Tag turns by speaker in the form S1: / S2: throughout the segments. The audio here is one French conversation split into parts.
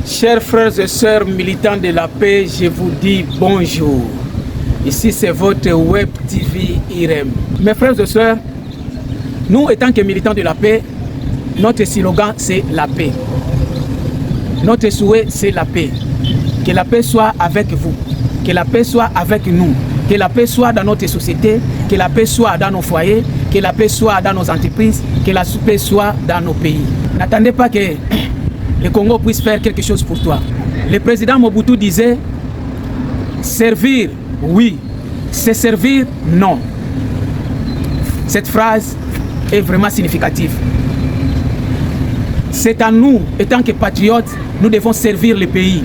S1: Chers frères et sœurs militants de la paix, je vous dis bonjour. Ici c'est votre Web TV IREM. Mes frères et sœurs, nous étant que militants de la paix, notre slogan c'est la paix. Notre souhait c'est la paix. Que la paix soit avec vous, que la paix soit avec nous, que la paix soit dans notre société, que la paix soit dans nos foyers, que la paix soit dans nos entreprises, que la paix soit dans nos pays. N'attendez pas que le Congo puisse faire quelque chose pour toi. Le président Mobutu disait, servir, oui, se servir, non. Cette phrase est vraiment significative. C'est à nous, étant que patriotes, nous devons servir le pays.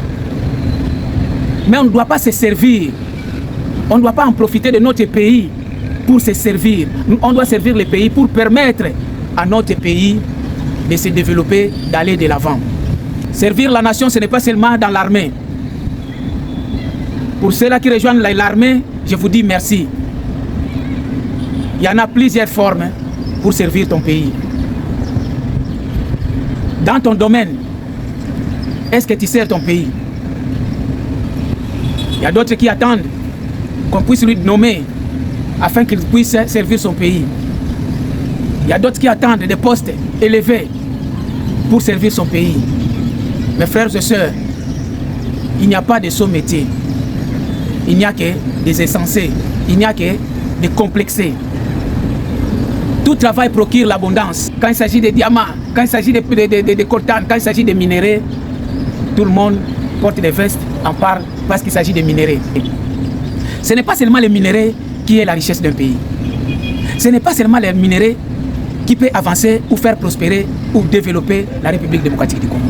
S1: Mais on ne doit pas se servir. On ne doit pas en profiter de notre pays pour se servir. On doit servir le pays pour permettre à notre pays de se développer, d'aller de l'avant. Servir la nation, ce n'est pas seulement dans l'armée. Pour ceux-là qui rejoignent l'armée, je vous dis merci. Il y en a plusieurs formes pour servir ton pays. Dans ton domaine, est-ce que tu sers ton pays? Il y a d'autres qui attendent qu'on puisse lui nommer afin qu'il puisse servir son pays. Il y a d'autres qui attendent des postes élevés pour servir son pays. Mes frères et sœurs, il n'y a pas de sot métier. Il n'y a que des insensés. Il n'y a que des complexés. Tout travail procure l'abondance. Quand il s'agit de diamants, quand il s'agit de coltan, quand il s'agit de minéraux, tout le monde porte des vestes, en parle parce qu'il s'agit de minéraux. Ce n'est pas seulement les minéraux qui est la richesse d'un pays. Ce n'est pas seulement les minéraux qui peut avancer ou faire prospérer ou développer la République démocratique du Congo.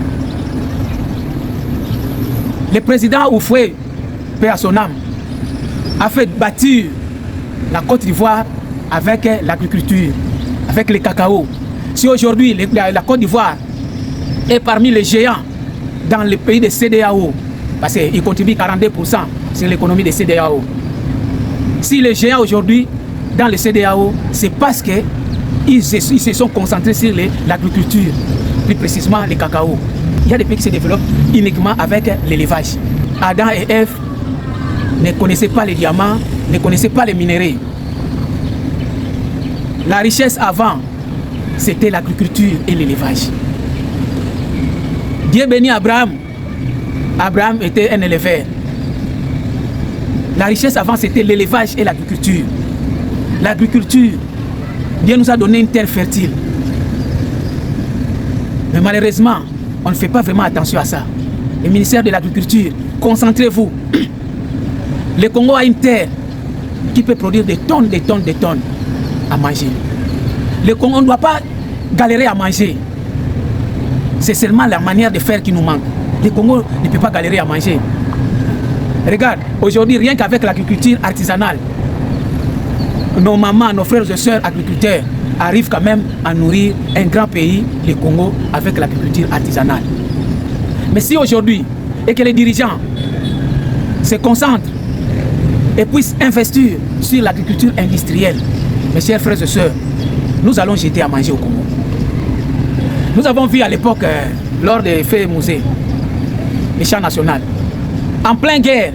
S1: Le président Oufoué, paix à son âme, a fait bâtir la Côte d'Ivoire avec l'agriculture, avec le cacao. Si aujourd'hui la Côte d'Ivoire est parmi les géants dans les pays de CEDEAO, parce qu'il contribue 42% sur l'économie de CEDEAO. Si les géants aujourd'hui dans les CEDEAO, c'est parce qu'ils se sont concentrés sur l'agriculture, plus précisément le cacao. Il y a des pays qui se développent uniquement avec l'élevage. Adam et Ève ne connaissaient pas les diamants, ne connaissaient pas les minéraux. La richesse avant, c'était l'agriculture et l'élevage. Dieu bénit Abraham. Abraham était un éleveur. La richesse avant, c'était l'élevage et l'agriculture. L'agriculture, Dieu nous a donné une terre fertile. Mais malheureusement, on ne fait pas vraiment attention à ça. Le ministère de l'Agriculture, concentrez-vous. Le Congo a une terre qui peut produire des tonnes, des tonnes, des tonnes à manger. Le Congo, on ne doit pas galérer à manger. C'est seulement la manière de faire qui nous manque. Le Congo ne peut pas galérer à manger. Regarde, aujourd'hui, rien qu'avec l'agriculture artisanale, nos mamans, nos frères et sœurs agriculteurs arrivent quand même à nourrir un grand pays, le Congo, avec l'agriculture artisanale. Mais si aujourd'hui, et que les dirigeants se concentrent et puissent investir sur l'agriculture industrielle, mes chers frères et sœurs, nous allons jeter à manger au Congo. Nous avons vu à l'époque, lors des fêtes musées, les champs nationaux, en pleine guerre,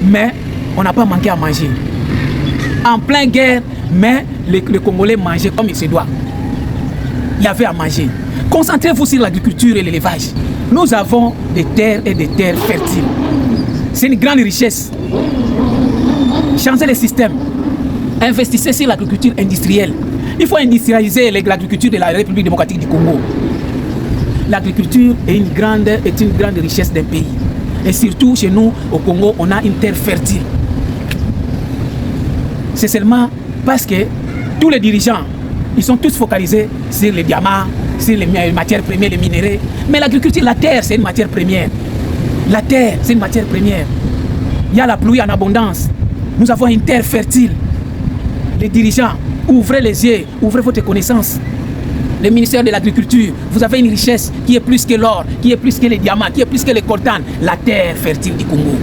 S1: mais on n'a pas manqué à manger. En pleine guerre, mais les Congolais mangeaient comme il se doit. Il y avait à manger. Concentrez-vous sur l'agriculture et l'élevage. Nous avons des terres et des terres fertiles. C'est une grande richesse. Changez le système. Investissez sur l'agriculture industrielle. Il faut industrialiser l'agriculture de la République démocratique du Congo. L'agriculture est une grande richesse d'un pays. Et surtout chez nous, au Congo, on a une terre fertile. C'est seulement parce que tous les dirigeants, ils sont tous focalisés sur les diamants, sur les matières premières, les minéraux. Mais l'agriculture, la terre, c'est une matière première. La terre, c'est une matière première. Il y a la pluie en abondance. Nous avons une terre fertile. Les dirigeants, ouvrez les yeux, ouvrez votre connaissance. Le ministère de l'Agriculture, vous avez une richesse qui est plus que l'or, qui est plus que les diamants, qui est plus que les coltan, la terre fertile du Congo.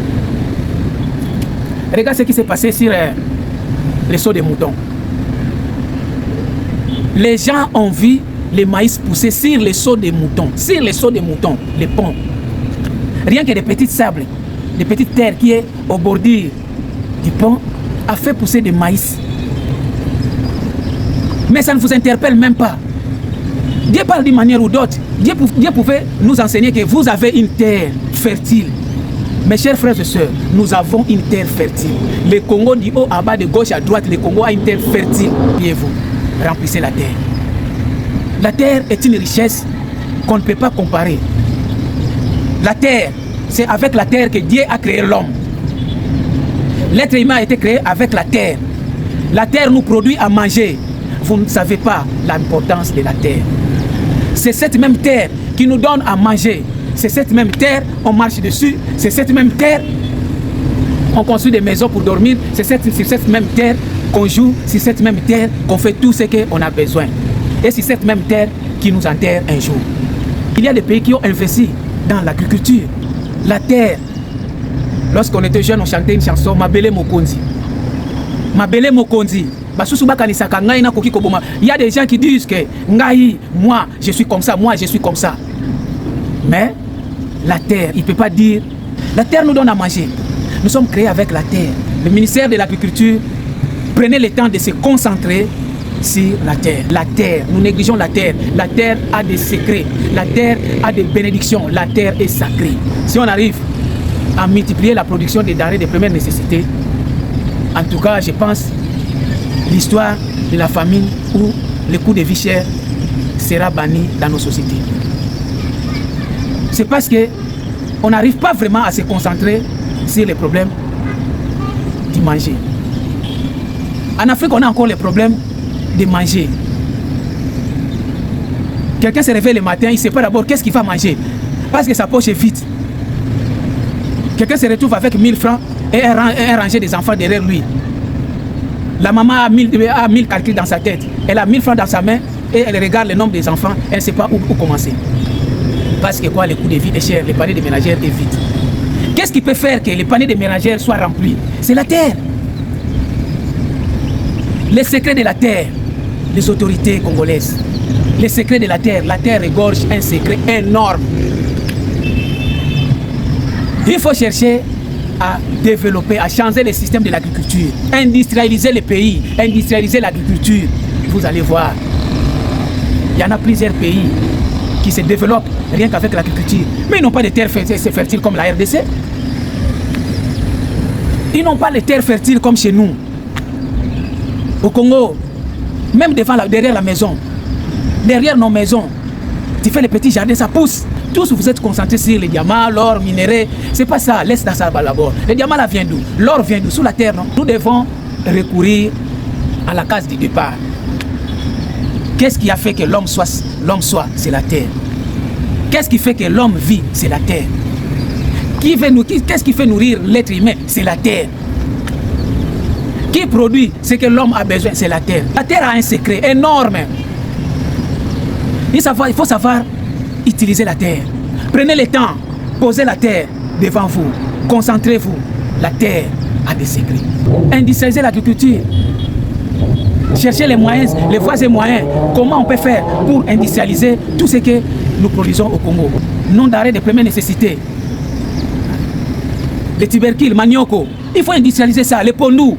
S1: Regarde ce qui s'est passé sur les sauts de moutons. Les gens ont vu les maïs pousser sur les sauts de moutons, sur les sauts de moutons, les ponts. Rien que des petites sables, des petites terres qui est au bordure du pont, a fait pousser des maïs. Mais ça ne vous interpelle même pas. Dieu parle d'une manière ou d'autre. Dieu pouvait nous enseigner que vous avez une terre fertile. Mes chers frères et sœurs, nous avons une terre fertile. Le Congo du haut à bas, de gauche à droite, le Congo a une terre fertile. Priez-vous, remplissez la terre. La terre est une richesse qu'on ne peut pas comparer. La terre, c'est avec la terre que Dieu a créé l'homme. L'être humain a été créé avec la terre. La terre nous produit à manger. Vous ne savez pas l'importance de la terre. C'est cette même terre qui nous donne à manger. C'est cette même terre, on marche dessus. C'est cette même terre, on construit des maisons pour dormir. C'est cette même terre qu'on joue. C'est cette même terre qu'on fait tout ce qu'on a besoin. Et c'est cette même terre qui nous enterre un jour. Il y a des pays qui ont investi dans l'agriculture. La terre. Lorsqu'on était jeune, on chantait une chanson, Mabele Mokonzi. Mabele Mokonzi. Il y a des gens qui disent que moi je suis comme ça, moi je suis comme ça. Mais la terre, il ne peut pas dire. La terre nous donne à manger. Nous sommes créés avec la terre. Le ministère de l'Agriculture, prenez le temps de se concentrer sur la terre. La terre, nous négligeons la terre. La terre a des secrets. La terre a des bénédictions. La terre est sacrée. Si on arrive à multiplier la production des denrées de première nécessité, en tout cas, je pense, l'histoire de la famine où le coût de vie cher sera banni dans nos sociétés. C'est parce qu'on n'arrive pas vraiment à se concentrer sur les problèmes du manger. En Afrique, on a encore les problèmes de manger. Quelqu'un se réveille le matin, il ne sait pas d'abord qu'est-ce qu'il va manger, parce que sa poche est vide. Quelqu'un se retrouve avec 1000 francs et un rangé des enfants derrière lui. La maman a 1000 calculs dans sa tête. Elle a 1000 francs dans sa main et elle regarde le nombre des enfants. Elle ne sait pas où commencer. Parce que quoi, le coût de vie est cher, le panier de ménagères est vide. Qu'est-ce qui peut faire que le panier de ménagères soit rempli? C'est la terre. Les secrets de la terre, les autorités congolaises. Les secrets de la terre regorge un secret énorme. Il faut chercher à développer, à changer le système de l'agriculture, industrialiser le pays, industrialiser l'agriculture. Vous allez voir, il y en a plusieurs pays qui se développent rien qu'avec l'agriculture. Mais ils n'ont pas de terres fertiles comme la RDC. Ils n'ont pas de terres fertiles comme chez nous. Au Congo, même derrière la maison, derrière nos maisons, tu fais les petits jardins, ça pousse. Tous vous êtes concentrés sur les diamants, l'or, minerais. C'est pas ça, laisse dans ça d'abord. Le diamant là vient d'où? L'or vient d'où? Sous la terre, non? Nous devons recourir à la case du départ. Qu'est-ce qui a fait que l'homme soit? C'est la terre. Qu'est-ce qui fait que l'homme vit? C'est la terre. Qu'est-ce qui fait nourrir l'être humain? C'est la terre. Qui produit ce que l'homme a besoin? C'est la terre. La terre a un secret énorme. Il faut savoir utilisez la terre. Prenez le temps, posez la terre devant vous. Concentrez-vous. La terre a des secrets. Industrialisez l'agriculture. Cherchez les moyens, les voies et moyens. Comment on peut faire pour industrialiser tout ce que nous produisons au Congo. Non d'arrêt de première nécessité. Les tubercules, manioko. Il faut industrialiser ça. Les pondous,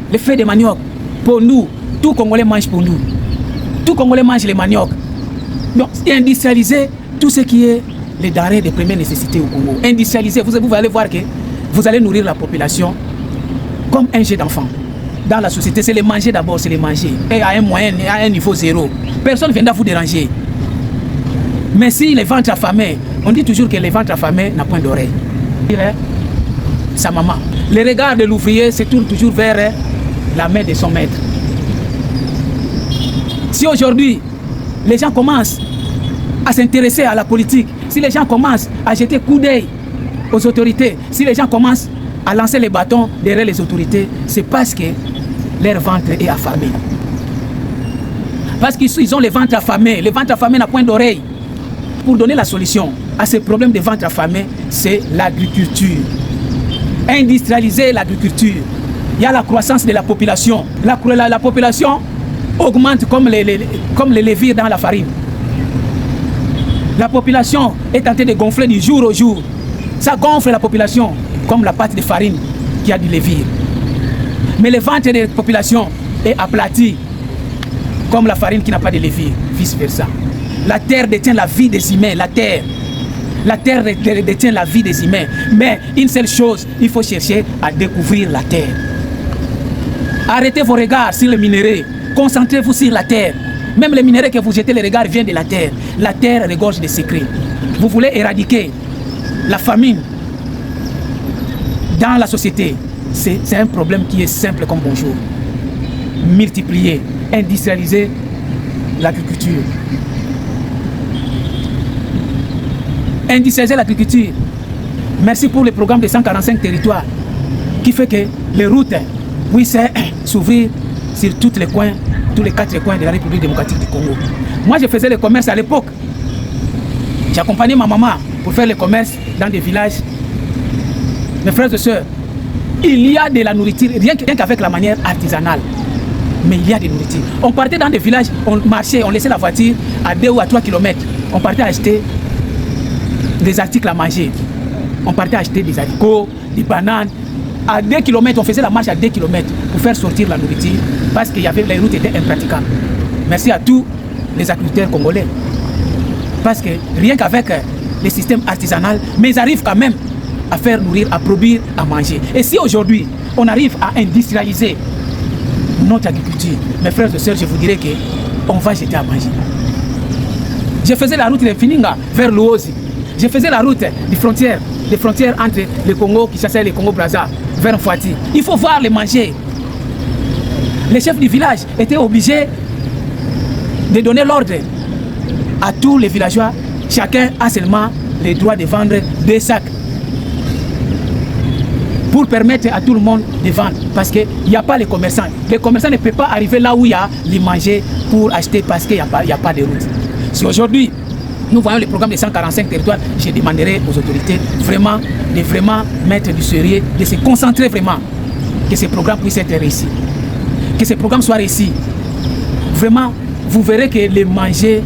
S1: les feuilles de manioc. Pondous. Tout Congolais mange pondous. Tout Congolais mange les manioc. Donc, industrialiser tout ce qui est les denrées de première nécessité au Congo. Industrialiser, vous allez voir que vous allez nourrir la population comme un jet d'enfant. Dans la société, c'est les manger d'abord, c'est les manger. Et à un moyen, à un niveau zéro. Personne ne viendra vous déranger. Mais si les ventres affamés, on dit toujours que les ventres affamés n'ont point d'oreille. Sa maman. Le regard de l'ouvrier se tourne toujours vers la main de son maître. Si aujourd'hui, les gens commencent à s'intéresser à la politique, si les gens commencent à jeter coup d'œil aux autorités, si les gens commencent à lancer les bâtons derrière les autorités, c'est parce que leur ventre est affamé. Parce qu'ils ont les ventres affamés. Les ventres affamés n'ont point d'oreille. Pour donner la solution à ce problème de ventre affamé, c'est l'agriculture. Industrialiser l'agriculture. Il y a la croissance de la population. La population augmente comme les levures dans la farine. La population est en train de gonfler du jour au jour. Ça gonfle la population comme la pâte de farine qui a du levure. Mais le ventre des populations est aplati comme la farine qui n'a pas de levure, vice versa. La terre détient la vie des humains, la terre détient la vie des humains. Mais une seule chose, il faut chercher à découvrir la terre. Arrêtez vos regards sur les minéraux, concentrez-vous sur la terre. Même les minéraux que vous jetez, les regards viennent de la terre. La terre regorge de secrets. Vous voulez éradiquer la famine dans la société. C'est un problème qui est simple comme bonjour. Multiplier, industrialiser l'agriculture. Industrialiser l'agriculture. Merci pour le programme de 145 territoires qui fait que les routes puissent s'ouvrir sur tous les coins, tous les 4 coins de la République démocratique du Congo. Moi, je faisais le commerce à l'époque. J'accompagnais ma maman pour faire le commerce dans des villages. Mes frères et sœurs, il y a de la nourriture, rien qu'avec la manière artisanale. Mais il y a de la nourriture. On partait dans des villages, on marchait, on laissait la voiture à 2 ou à 3 kilomètres. On partait acheter des articles à manger. On partait acheter des haricots, des bananes. À 2 km, on faisait la marche à 2 km pour faire sortir la nourriture parce que les routes étaient impraticables. Merci à tous les agriculteurs congolais. Parce que rien qu'avec les systèmes artisanaux, mais ils arrivent quand même à faire nourrir, à produire, à manger. Et si aujourd'hui, on arrive à industrialiser notre agriculture, mes frères et sœurs, je vous dirais qu'on va jeter à manger. Je faisais la route de Fininga vers Luozi. Je faisais la route des frontières entre le Congo, Kinshasa et le Congo-Brazza, vers Mfouati. Il faut voir les manger. Les chefs du village étaient obligés de donner l'ordre à tous les villageois. Chacun a seulement le droit de vendre 2 sacs pour permettre à tout le monde de vendre. Parce qu'il n'y a pas les commerçants. Les commerçants ne peuvent pas arriver là où il y a les manger pour acheter parce qu'il n'y a pas de route. Si aujourd'hui, nous voyons le programme de 145 territoires, je demanderai aux autorités de vraiment mettre du sérieux, de se concentrer vraiment, que ce programme puisse être réussi. Que ce programme soit réussi. Vraiment, vous verrez que le manger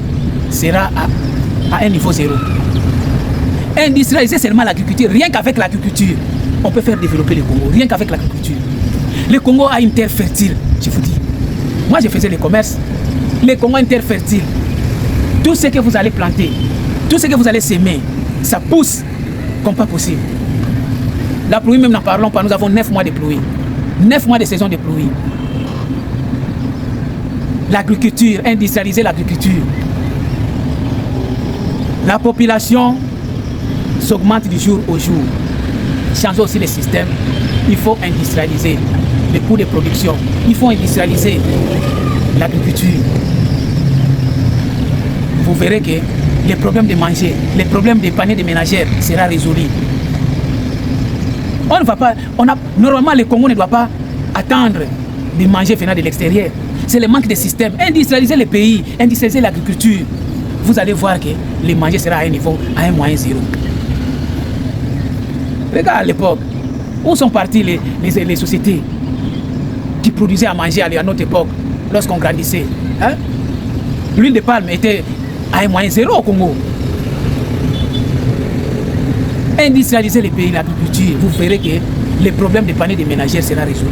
S1: sera à un niveau zéro. Industrialiser seulement l'agriculture, rien qu'avec l'agriculture, on peut faire développer le Congo, rien qu'avec l'agriculture. Le Congo a une terre fertile, je vous dis. Moi, je faisais le commerce. Le Congo a une terre fertile. Tout ce que vous allez planter, tout ce que vous allez s'aimer, ça pousse comme pas possible. La pluie, même n'en parlons pas, nous avons 9 mois de pluie. 9 mois de saison de pluie. L'agriculture, industrialiser l'agriculture. La population s'augmente du jour au jour. Changer aussi les systèmes. Il faut industrialiser les coûts de production. Il faut industrialiser l'agriculture. Vous verrez que les problèmes de manger, les problèmes des paniers de ménagères sera résolu. On ne va pas, normalement le Congo ne doit pas attendre de manger venant de l'extérieur. C'est le manque de système. Industrialiser le pays, industrialiser l'agriculture. Vous allez voir que le manger sera à un niveau, à un moyen zéro. Regarde à l'époque, où sont parties les sociétés qui produisaient à manger à notre époque, lorsqu'on grandissait, hein? L'huile de palme était à un moyen zéro au Congo. Industrialiser les pays, l'agriculture, vous verrez que les problèmes des paniers de ménagères sera résolu.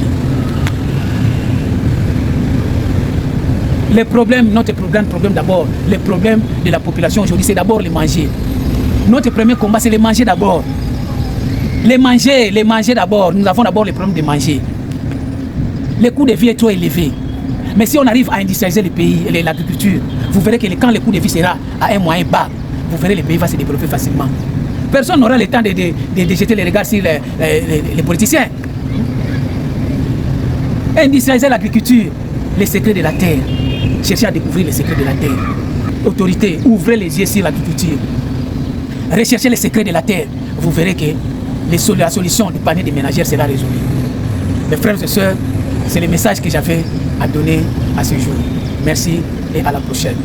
S1: Les problèmes, notre problème d'abord, les problèmes de la population aujourd'hui, c'est d'abord les manger. Notre premier combat, c'est les manger d'abord. Les manger d'abord. Nous avons d'abord les problèmes de manger. Le coût de vie est trop élevé. Mais si on arrive à industrialiser le pays et l'agriculture, vous verrez que quand le coût de vie sera à un moyen bas, vous verrez que le pays va se développer facilement. Personne n'aura le temps de jeter les regards sur les politiciens. Industrialiser l'agriculture, les secrets de la terre. Cherchez à découvrir les secrets de la terre. Autorité, ouvrez les yeux sur l'agriculture. Recherchez les secrets de la terre. Vous verrez que la solution du panier des ménagères sera résolue. Mes frères et sœurs, c'est le message que j'avais à donner à ce jour. Merci et à la prochaine.